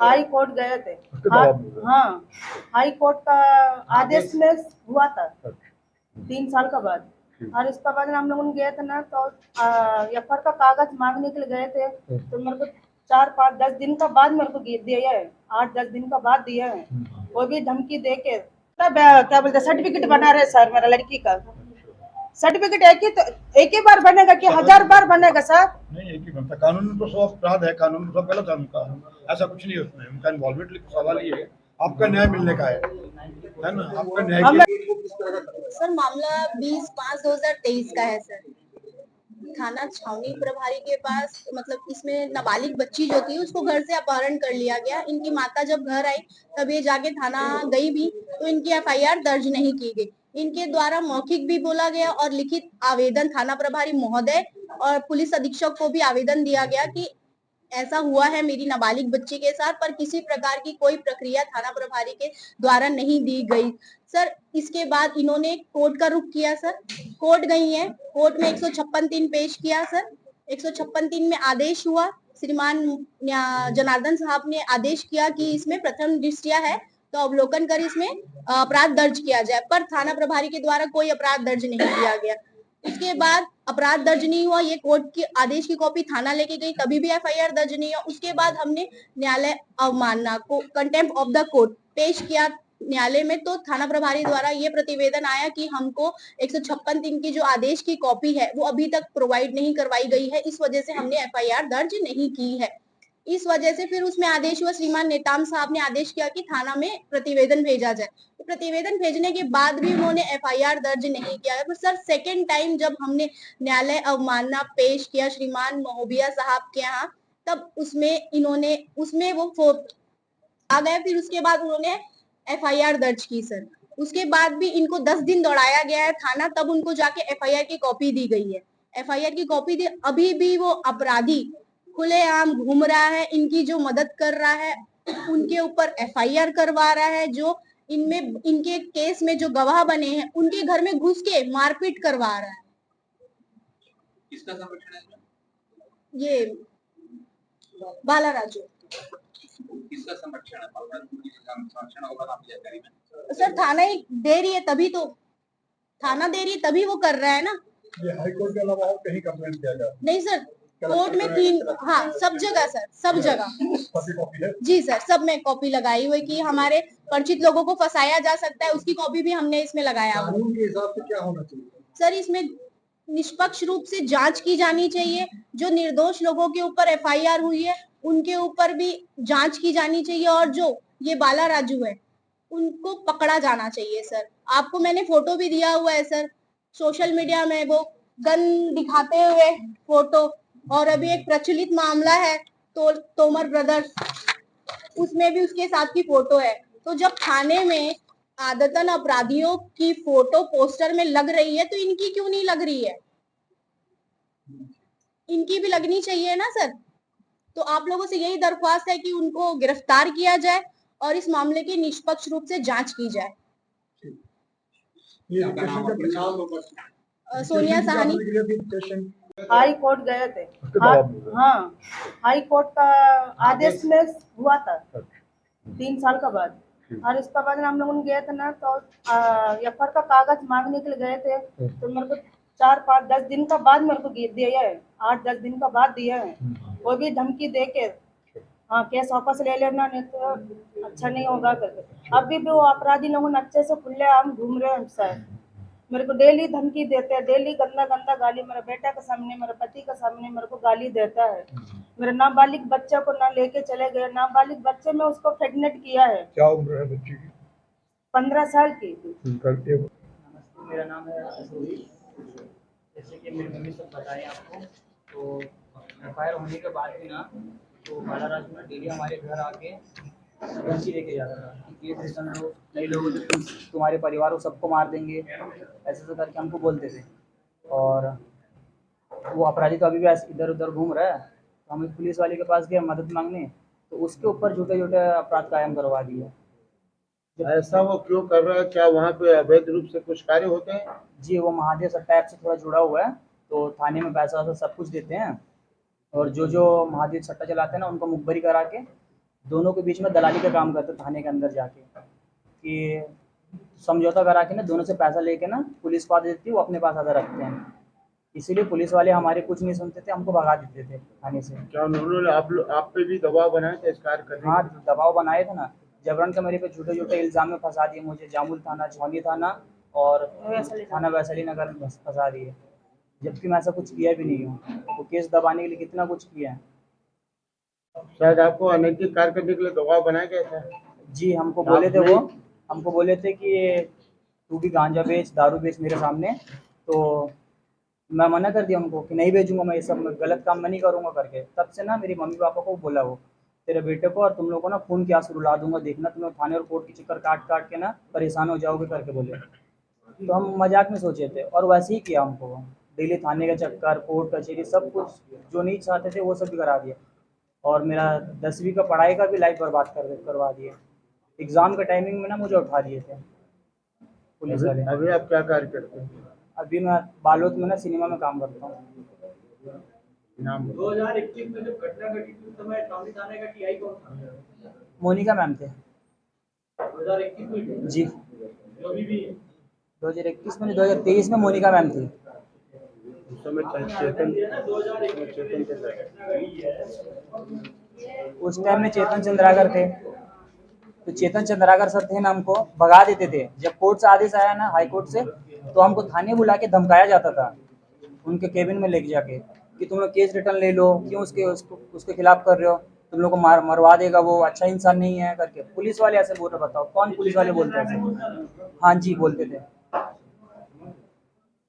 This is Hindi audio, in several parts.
हाई कोर्ट गए थे। उसके हाँ, जवाब में हाँ, हाई कोर्ट का आदेश में हुआ था 3 साल का बाद। और इसका बाद हम लोग गए थे ना, तो एफआर का कागज मांगने के लिए गए थे, तो मेरे को 4-5-10 दिन का बाद मेरे को दिए है, 8-10 दिन का बाद दिए हैं, वो भी धमकी दे के। तब क्या बोलते सर्टिफिकेट बना रहे सर, मेरा लड़की का सर्टिफिकेट एक ही बार बनेगा कि 1000 बार बनेगा सर? नहीं, एक ही बनता। कानून में तो सब अपराध है, कानून में सब गलत है उनका, ऐसा कुछ नहीं है उसमें उनका इन्वॉल्वमेंट। लेकिन सवाल ये है आपका न्याय मिलने का है ना, आपका न्याय सर मामला 20/5/2023 का है सर। थाना छावनी प्रभारी के पास मतलब इसमें नाबालिग बच्ची जो थी उसको घर से अपहरण कर लिया गया। इनकी माता जब घर आई तब ये जाके थाना गई भी तो इनकी एफआईआर दर्ज नहीं की गई। इनके द्वारा मौखिक भी बोला गया और लिखित आवेदन थाना प्रभारी महोदय और पुलिस अधीक्षक को भी आवेदन दिया गया कि ऐसा हुआ है मेरी नाबालिग बच्ची के साथ, पर किसी प्रकार की कोई प्रक्रिया थाना प्रभारी के द्वारा नहीं दी गई। सर इसके बाद इन्होंने कोर्ट का रुख किया सर, कोर्ट गई है, कोर्ट में 156(3) पेश किया सर। 156(3) में आदेश हुआ, श्रीमान जनार्दन साहब ने आदेश किया कि इसमें प्रथम दृष्टया है तो अवलोकन कर इसमें अपराध दर्ज किया जाए, पर थाना प्रभारी के द्वारा कोई अपराध दर्ज नहीं किया गया। उसके बाद अपराध दर्ज नहीं हुआ, ये कोर्ट की आदेश की कॉपी थाना लेके गई तभी भी एफआईआर दर्ज नहीं हुआ। उसके बाद हमने न्यायालय अवमानना को कंटेम्प्ट ऑफ द कोर्ट पेश किया न्यायालय में, तो थाना प्रभारी द्वारा ये प्रतिवेदन आया कि हमको 156(3) की जो आदेश की कॉपी है वो अभी तक प्रोवाइड नहीं करवाई गई है, इस वजह से हमने एफआईआर दर्ज नहीं की है। इस वजह से फिर उसमें आदेश हुआ, श्रीमान नेताम साहब ने आदेश किया कि थाना में प्रतिवेदन भेजा जाए। तो प्रतिवेदन भेजने के बाद भी उन्होंने एफआईआर दर्ज नहीं किया है। तो सर सेकेंड टाइम जब हमने न्यायालय अवमानना पेश किया श्रीमान महोबिया साहब के यहाँ, तब उसमें वो आ गए, फिर उसके बाद उन्होंने एफआईआर दर्ज की सर। उसके बाद भी इनको 10 दिन दौड़ाया गया है थाना, तब उनको जाके एफआईआर की कॉपी दी गई है। एफआईआर की कॉपी दी, अभी भी वो अपराधी खुलेआम घूम रहा है, इनकी जो मदद कर रहा है उनके ऊपर एफआईआर करवा रहा है, जो इनके केस में जो गवाह बने हैं उनके घर में घुस के मारपीट करवा रहा है। किसका संरक्षण है? ये बाला राजू। किसका संरक्षण है? संरक्षण होगा ना आपकी जानकारी में? सर थाना ही दे रही है, तभी तो थाना दे रही है तभी वो कर रहा है ना। ये हाई कोर्ट के अलावा और कहीं कंप्लेंट किया गया? नहीं सर, कोर्ट में 3, हाँ सब जगह सर, सब जगह जी सर, सब में कॉपी लगाई हुई कि हमारे परिचित लोगों को फंसाया जा सकता है, उसकी कॉपी भी हमने इसमें लगाया। कानून के हिसाब से क्या होना चाहिए सर? इसमें निष्पक्ष रूप से जांच की जानी चाहिए, जो निर्दोष लोगों के ऊपर एफआईआर हुई है उनके ऊपर भी जांच की जानी चाहिए, और जो ये बाला राजू है उनको पकड़ा जाना चाहिए सर। आपको मैंने फोटो भी दिया हुआ है सर सोशल मीडिया में, वो गन दिखाते हुए फोटो। और अभी एक प्रचलित मामला है तोमर ब्रदर्स, उसमें भी उसके साथ की फोटो है। तो जब थाने में आदतन अपराधियों की फोटो पोस्टर में लग रही है तो इनकी क्यों नहीं लग रही है? इनकी भी लगनी चाहिए ना सर। तो आप लोगों से यही दरख्वास्त है कि उनको गिरफ्तार किया जाए और इस मामले की निष्पक्ष रूप से जांच की जाए। सोनिया साहनी। हाई कोर्ट गए थे। हाँ, हाई कोर्ट का आदेश में हुआ था 3 साल का बाद। और इसका बाद हम लोग गए थे ना, तो एफआर का कागज मांगने के लिए गए थे, तो मेरे को 4-5-10 दिन का बाद मेरे को दिए है, 8-10 दिन का बाद दिए हैं, वो भी धमकी दे के। हाँ, केस वापस ले लेना, नहीं तो अच्छा नहीं होगा करके। अभी भी वो अपराधी लोगों ने अच्छे से खुलेआम घूम रहे हैं सर। मेरे को डेली धमकी देते हैं, डेली गंदा गंदा गाली, मेरे बेटा के सामने, मेरे पति के सामने मेरे को गाली देता है। मेरे नाबालिग बच्चे को ना लेके चले गए, नाबालिग बच्चे में उसको प्रेग्नेंट किया है। क्या उम्र है बच्ची की? 15 साल की। मेरा नाम है रोहित। जैसे कि मेरी मम्मी सब बताएं आपको, तो एफआईआर होने के बाद भी ना, तो बाला राजू ने डेली हमारे घर आके धमकी लेके जाता था कि केस रिटर्न लो, नहीं लोगों तो तुम्हारे परिवार को सबको मार देंगे, ऐसे करके हमको बोलते थे। और वो अपराधी तो अभी भी इधर उधर घूम रहा है, तो हम एक पुलिस वाले के पास गए मदद मांगने, तो उसके ऊपर झूठे झूठे अपराध कायम करवा दिए। ऐसा वो क्यों कर रहा है? क्या वहाँ पे अवैध रूप से कुछ कार्य होते हैं? जी, वो महादेव सट्टा ऐप से थोड़ा जुड़ा हुआ है, तो थाने में पैसा वैसा सब कुछ देते हैं, और जो महादेव सट्टा चलाते हैं ना उनको मुखबरी करा के दोनों के बीच में दलाली का काम करते थाने के अंदर जाके, कि समझौता करा के ना दोनों से पैसा लेके ना पुलिस को आधा देती है, वो अपने पास आधा रखते हैं। इसीलिए पुलिस वाले हमारे कुछ नहीं सुनते थे, हमको भगा देते थे थाने से। क्या उन्होंने आप पे भी दबाव बनाया था इस कार्य करने हाँ, के लिए? दबाव बनाए थे ना, जबरन के मेरे पे झूठे-झूठे इल्ज़ाम में फँसा दिए मुझे, जामुल थाना, छौनी थाना और थाना वैशाली नगर में फँसा दिए, जबकि मैं ऐसा कुछ किया भी नहीं हूँ। वो केस दबाने के लिए कितना कुछ किया है। शायद आपको अनैतिक कार्य करने के लिए दबाव बनाया गया था। जी, हमको आप बोले थे नहीं- वो, हमको बोले थे कि तू भी गांजा बेच, दारू बेच मेरे सामने, तो मैं मना कर दिया उनको कि नहीं बेचूँगा मैं ये सब, मैं गलत काम मैं नहीं करूँगा करके। तब से ना मेरी मम्मी-पापा को बोला वो, तेरे बेटे को और तुम लोग को ना खून के आँसू रुला दूँगा, देखना तुम लोग थाने और कोर्ट के चक्कर काट-काट के ना परेशान हो जाओगे करके बोले। तो हम मज़ाक में सोचे थे और वैसे ही किया हमको। डेली थाने का चक्कर, कोर्ट कचहरी सब कुछ जो नहीं चाहते थे वो सब भी करा दिया। और मेरा 10वीं का पढ़ाई का भी लाइफ बर्बाद करवा दिए। एग्ज़ाम के टाइमिंग में ना मुझे उठा दिए थे पुलिस वाले। अभी आप क्या कार्य करते हैं? अभी मैं बालोद में ना सिनेमा में काम करता हूँ। नाम 2021 में जब घटना घटी थी उस समय छावनी थाने का टीआई कौन था? मोनिका मैम थे 2021 में जी। जो अभी भी है। 2021 में नहीं, 2023 में मोनिका मैम थी। उस समय चेतन ना 2021 में जब घटना घटी है उस टाइम में चेतन चंद्राकर थे, तो चेतन चंद्राकर सर थे ना, हमको भगा देते थे। जब कोर्ट से आदेश आया ना हाई कोर्ट से, तो हमको थाने बुला के धमकाया जाता था उनके केबिन में लेके जाके कि तुम लोग केस रिटर्न ले लो, क्यों उसके खिलाफ कर रहे हो, तुम लोग को मरवा देगा वो, अच्छा इंसान नहीं है करके। पुलिस वाले ऐसे बोल रहे, बताओ कौन पुलिस वाले बोलते हैं ऐसे? हाँ जी, बोलते थे।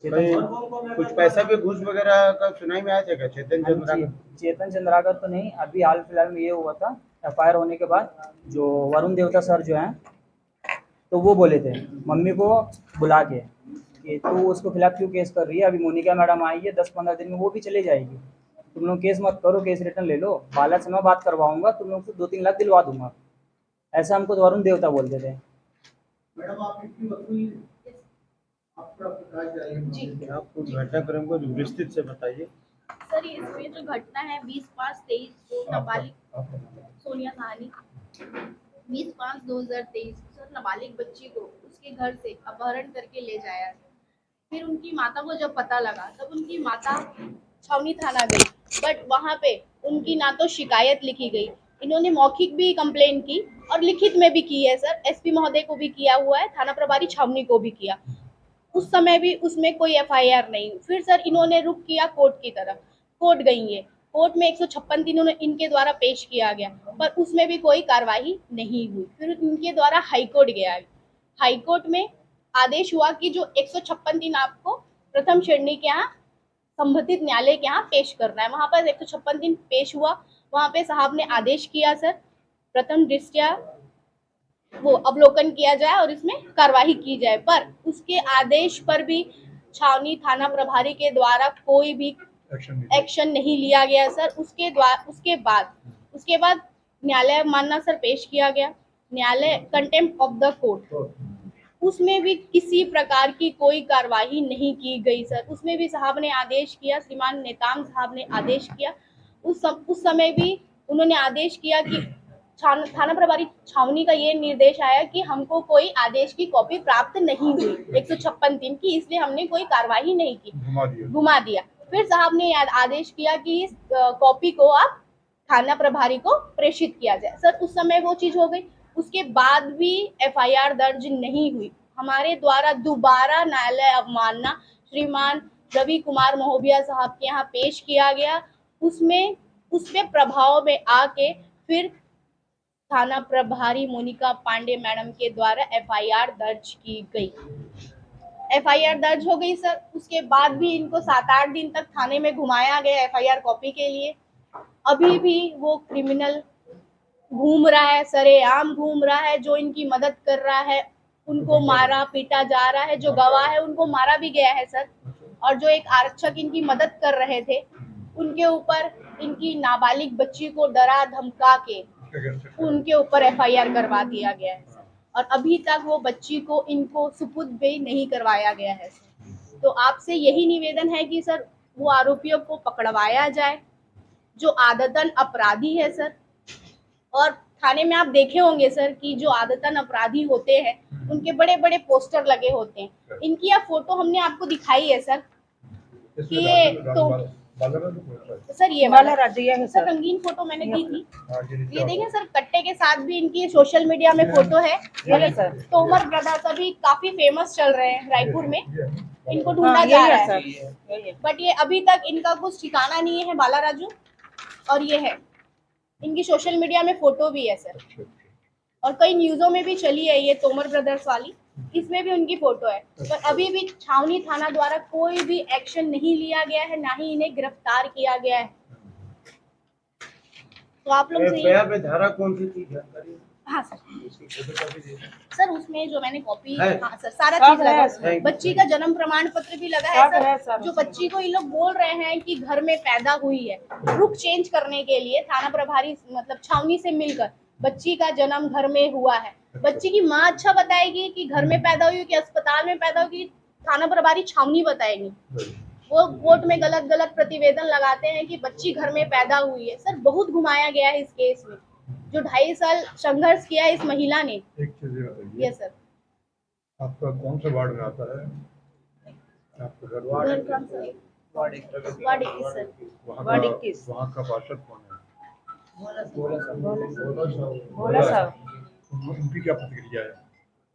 कुछ पैसा भी घूस वगैरह का सुनाई में आया था क्या चेतन हाँ चंद्रा? जी, चेतन चंद्राकर तो नहीं, अभी हाल फिलहाल में ये हुआ था एफआईआर होने के बाद, जो वरुण देवता सर जो हैं, तो वो बोले थे मम्मी को बुला के कि तू उसको खिलाफ क्यों केस कर रही है, अभी मोनिका मैडम आई है 10-15 दिन में वो भी चले जाएगी, तुम लोग केस मत करो, केस रिटर्न ले लो, बाला से मैं बात करवाऊंगा, तुम लोग को 2-3 लाख दिलवा दूंगा। ऐसा हमको वरुण देवता बोलते थे। मैडम आप कितनी वकील आपका प्रकाश जाएगा आप कुछ घटनाक्रम को विस्तृत से बताइए। सर इसमें जो घटना है 20/5/23 को नाबालिग सोनिया कहानी 20/5/2023 सर नाबालिग बच्ची को उसके घर से अपहरण करके ले जाया। फिर उनकी माता को जब पता लगा तब उनकी माता छावनी थाना गई, बट वहाँ पे उनकी ना तो शिकायत लिखी गई, इन्होंने मौखिक भी कंप्लेन की और लिखित में भी की है सर, एसपी महोदय को भी किया हुआ है, थाना प्रभारी छावनी को भी किया। उस समय भी उसमें कोई एफआईआर नहीं। फिर सर इन्होंने रुख किया कोर्ट की तरफ, कोर्ट गई है, कोर्ट में 156 दिन इनके द्वारा पेश किया गया, पर उसमें भी कोई कार्रवाई नहीं हुई। फिर इनके द्वारा हाईकोर्ट गया, हाईकोर्ट में आदेश हुआ कि जो 156 दिन आपको प्रथम श्रेणी के यहाँ संबंधित न्यायालय के यहाँ पेश करना है। वहां पर 156 दिन पेश हुआ, वहां पे साहब ने आदेश किया सर प्रथम दृष्टया वो अवलोकन किया जाए और इसमें कार्रवाई की जाए, पर उसके आदेश पर भी छावनी थाना प्रभारी के द्वारा कोई भी एक्शन नहीं लिया गया सर। उसके बाद न्यायालय मानना सर पेश किया गया, न्यायालय कंटेम्प्ट ऑफ द कोर्ट, उसमें भी किसी प्रकार की कोई कार्रवाई नहीं की गई सर। उसमें भी साहब ने आदेश किया, श्रीमान नेताम साहब ने आदेश किया, उस समय भी उन्होंने आदेश किया कि थाना प्रभारी छावनी का ये निर्देश आया कि हमको कोई आदेश की कॉपी प्राप्त नहीं हुई 156 दिन की, इसलिए हमने कोई कार्रवाई नहीं की, घुमा दिया। फिर साहब ने आदेश किया कि इस कॉपी को आप थाना प्रभारी को प्रेषित किया जाए सर। उस समय वो चीज हो गई, उसके बाद भी एफआईआर दर्ज नहीं हुई। हमारे द्वारा दोबारा न्यायालय अवमानना श्रीमान रवि कुमार महोबिया साहब के यहाँ पेश किया गया, उसपे प्रभाव में आके फिर थाना प्रभारी मोनिका पांडे मैडम के द्वारा एफआईआर दर्ज की गई। एफआईआर दर्ज हो गई सर, उसके बाद भी इनको 7-8 दिन तक थाने में घुमाया गया एफआईआर कॉपी के लिए। अभी भी वो क्रिमिनल घूम रहा है, सरेआम घूम रहा है, जो इनकी मदद कर रहा है उनको मारा पीटा जा रहा है, जो गवाह है उनको मारा भी गया है सर, और जो एक आरक्षक इनकी मदद कर रहे थे उनके ऊपर इनकी नाबालिग बच्ची को डरा धमका के उनके ऊपर एफआईआर करवा दिया गया है सर, और अभी तक वो बच्ची को इनको सुपुर्द भी नहीं करवाया गया है सर। तो आपसे यही निवेदन है कि सर वो आरोपियों को पकड़वाया जाए जो आदतन अपराधी है सर, और थाने में आप देखे होंगे सर कि जो आदतन अपराधी होते हैं उनके बड़े बड़े पोस्टर लगे होते हैं। इनकी यह फोटो हमने आपको दिखाई है सर कि ये तो सर ये बाला वाला राजू ये है सर सर। रंगीन फोटो मैंने दी थी। हाँ, ये देखें सर कट्टे के साथ भी इनकी सोशल मीडिया में फोटो है। ये सर। तोमर ब्रदर्स अभी काफी फेमस चल रहे हैं रायपुर में, इनको ढूंढा हाँ जा यही रहा है है सर, यही है। बट ये अभी तक इनका कुछ ठिकाना नहीं है बाला राजू। और ये है इनकी सोशल मीडिया में फोटो भी है सर, और कई न्यूज़ों में भी चली है ये तोमर ब्रदर्स वाली, इसमें भी उनकी फोटो है। पर अभी भी छावनी थाना द्वारा कोई भी एक्शन नहीं लिया गया है, ना ही इन्हें गिरफ्तार किया गया है। तो आप लोग से एफआईआर में धारा कौन सी थी जानकारी? हाँ सर उसमें जो मैंने कॉपी, है। हाँ सर सारा सब चीज लगा है, है। बच्ची का जन्म प्रमाण पत्र भी लगा सब है है सर सर। जो बच्ची को ये लोग बोल रहे हैं कि घर में पैदा हुई है, रुख चेंज करने के लिए थाना प्रभारी मतलब छावनी से मिलकर बच्ची का जन्म घर में हुआ है। बच्ची की माँ अच्छा बताएगी कि घर में पैदा हुई, कि अस्पताल में पैदा हुई, थाना प्रभारी छावनी बताएगी। वो कोर्ट में गलत गलत प्रतिवेदन लगाते हैं कि बच्ची घर में पैदा हुई है। सर बहुत घुमाया गया है इस केस में, जो 2.5 साल संघर्ष किया है इस महिला ने। एक चीज ये बताइए, यस सर। आपका कौन सा वार्ड में आता है? आपका घर घर कौन सा है? Ward 21 sir. वार्ड 21। वहाँ का पार्षद कौन है? बोला साहब। उनकी क्या प्रतिक्रिया है?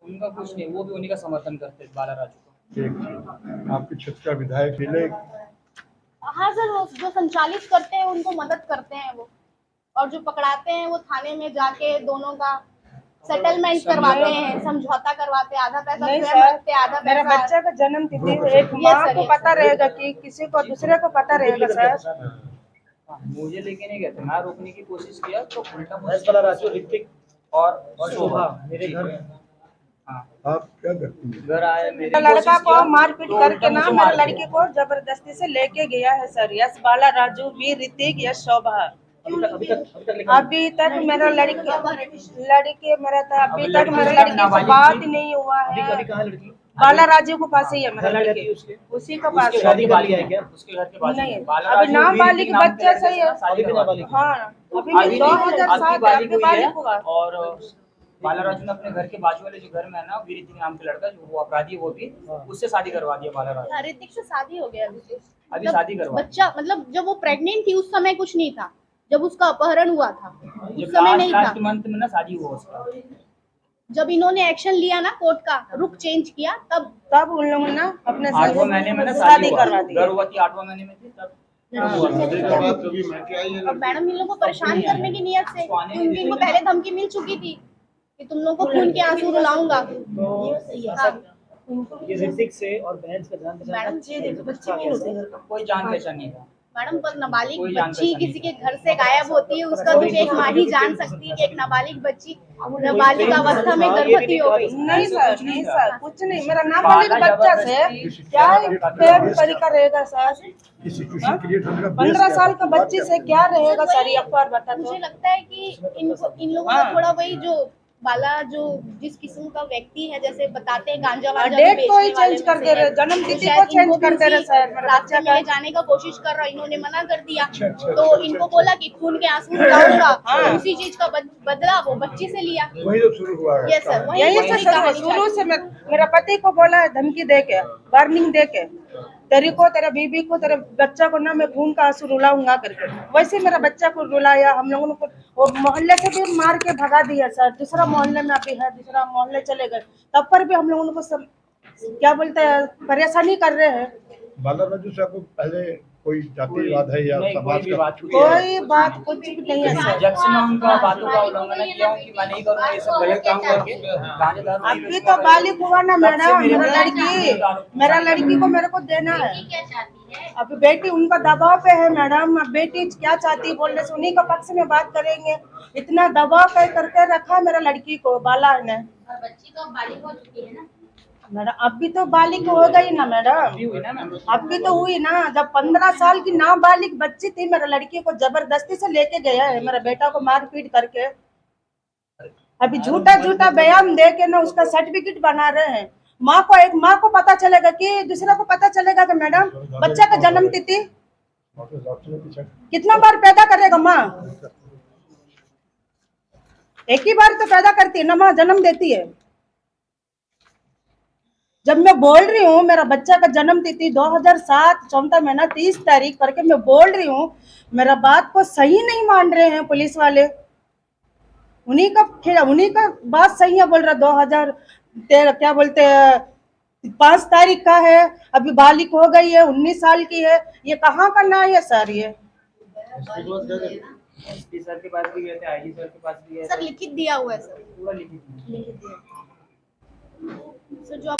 उनका कुछ नहीं, वो भी उन्हीं का समर्थन करते हैं बाला राजू को। एक चीज, आपके क्षेत्र का विधायक मिले? हाँ सर, वो जो संचालित करते हैं उनको मदद करते हैं वो, और जो पकड़ाते हैं वो थाने में जाके दोनों का सेटलमेंट करवाते हैं, समझौता करवाते हैं। आधा पैसा नहीं स्वयं सर, रखते हैं, आधा मेरा पैसा बच्चा का जन्म तिथि एक Yes, माँ sir, को yes, पता रहेगा कि किसी को दूसरे को पता रहेगा सर। हाँ, मुझे लेके नहीं गए थे, मैं रोकने की कोशिश किया तो उल्टा बाला राजू, ऋतिक और शोभा मेरे घर। हाँ, आप क्या करते हैं? घर आए, मेरी मेरा लड़का कोशिश को किया, मारपीट तो करके उल्टा ना मुझे मेरे मार दिया। लड़के को जबरदस्ती से लेके गया है सर। यश बाला राजू, वीर ऋतिक, यश शोभा। अभी तक मेरा लड़के मेरा था, अभी तक मेरे लड़के से बात ही नहीं हुआ है। बाला राजू के पास ही है मेरा लड़के, उसी के पास है। शादी कर लिया है क्या? उसके घर के पास नहीं, है। बाला अभी राजू नाबालिग वीर नाम के बच्चा लड़के सही से है। ना शादी करवा ली। हाँ, अभी भी 2007 बालिग हुई है। बालिग हुआ। और बाला राजू ने अपने घर के बाजू वाले जो घर में है ना, वीर नाम के लड़का जो वो अपराधी है, वो भी उससे शादी करवा दिया बाला राजू। ऋतिक से शादी हो गया अभी शादी करवा बच्चा, मतलब जब वो प्रेग्नेंट थी उस समय कुछ नहीं था, जब उसका अपहरण हुआ था उस समय नहीं लास्ट था। मंथ में ना शादी हुआ उसका। जब इन्होंने एक्शन लिया ना कोर्ट का, रुख चेंज किया, तब उन लोगों ने अपने 8वें महीने में ना शादी करवा दी। गर्भवती 8वें महीने में थी तब। और मैडम इन लोगों को परेशान करने की नियत से, क्योंकि इनको पहले धमकी मिल चुकी थी कि तुम लोग को खून के आंसू रुलाऊंगा। हाँ। ये ऋतिक से और बहन का जान मैडम कोई जान पहचान नहीं था। मैडम पर नाबालिग कोई जान बच्ची पहचान किसी के घर से गायब होती है, उसका दुख एक माँ ही जान सकती है कि एक नाबालिग बच्ची नाबालिग अवस्था में गर्भवती हो गई। नहीं सर, नहीं सर, कुछ नहीं। मेरा नाबालिग बच्चा से क्या प्रेम तरीका रहेगा सर? इस सिचुएशन क्रिएट होने का 15 साल का बच्चे से क्या रहेगा सर? ये अखबार बता मुझे दो। लगता है कि इन लोगों का थोड़ा वही जो बाला जो जिस किस्म का व्यक्ति है, जैसे बताते हैं गांजा वांजा डेट को ही बेचने वाले चेंज कर दे रहे, में से है। जन्म तिथि शायद को चेंज इनको कर दे रहे किसी सर। मेरा रास्ते बच्चा में जाने का कोशिश कर रहा, इन्होंने मना कर दिया, तो इनको बोला कि खून के आंसू रुलाऊंगा, उसी चीज का बदला वो बच्ची से लिया। वही तो शुरू हुआ है। यस सर, वही यही पूरी से कहानी शुरू चालू। से मेरा पति को बोला है, धमकी दे के, वार्निंग दे के, तेरी को, तेरे बीबी को, तेरे बच्चा को ना मैं खून का आंसू रुलाऊंगा करके। वैसे मेरा बच्चा को रुलाया। हम लोगों को वो मोहल्ले से भी मार के भगा दिया सर। दूसरा मोहल्ले में अभी है, दूसरा मोहल्ले चले गए, तब पर भी हम लोगों को सब क्या बोलते हैं, परेशानी कर रहे हैं। बाला राजू से आपको पहले कोई जातिवाद है या नहीं, समाज कोई भी का? बात कोई बात कुछ भी नहीं है सर। जब से मैं उनका बातों का उल्लंघन किया हूँ कि मैं नहीं करूँगा ये सब गलत काम करके गांजे दारू नहीं अभी बेचूंगा तो बालिग हुआ ना तब से मैडम, मेरे मेरा लड़की को मेरे को देना है। अभी बेटी उनका दबाव पे है मैडम। अब बेटी क्या चाहती है बोलने से उन्हीं का पक्ष में बात करेंगे। इतना दबाव करके रखा मेरा लड़की को बाला ने। बच्ची तो बालिग हो चुकी है ना मैडम, अभी तो बालिग हो गई ना मैडम, हुई ना मैम। अभी तो हुई ना। जब 15 साल की नाबालिग बच्ची थी, मेरा लड़की को जबरदस्ती से लेके गया है मेरा बेटा को मारपीट करके। अभी झूठा झूठा बयान दे के ना उसका सर्टिफिकेट बना रहे हैं। माँ को पता चलेगा कि दूसरे को पता चलेगा कि मैडम बच्चा का जन्म तिथि कितना बार पैदा करेगा माँ? एक ही बार तो पैदा करती है ना माँ, जन्म देती है। जब मैं बोल रही हूँ मेरा बच्चा का जन्म तिथि 2007 चौथा महीना 30 तारीख करके मैं बोल रही हूँ, मेरा बात को सही नहीं मान रहे हैं पुलिस वाले। उन्हीं का बात सही है, बोल रहा 2013 क्या बोलते हैं 5 तारीख का है, अभी बालिक हो गई है, 19 साल की है। ये कहाँ का न्याय है सर? ये एसपी सर के पास भी गए थे, आईजी सर के पास भी गए सर थे, लिखित दिया हुआ है सर। पूरा लिखित है। सर जो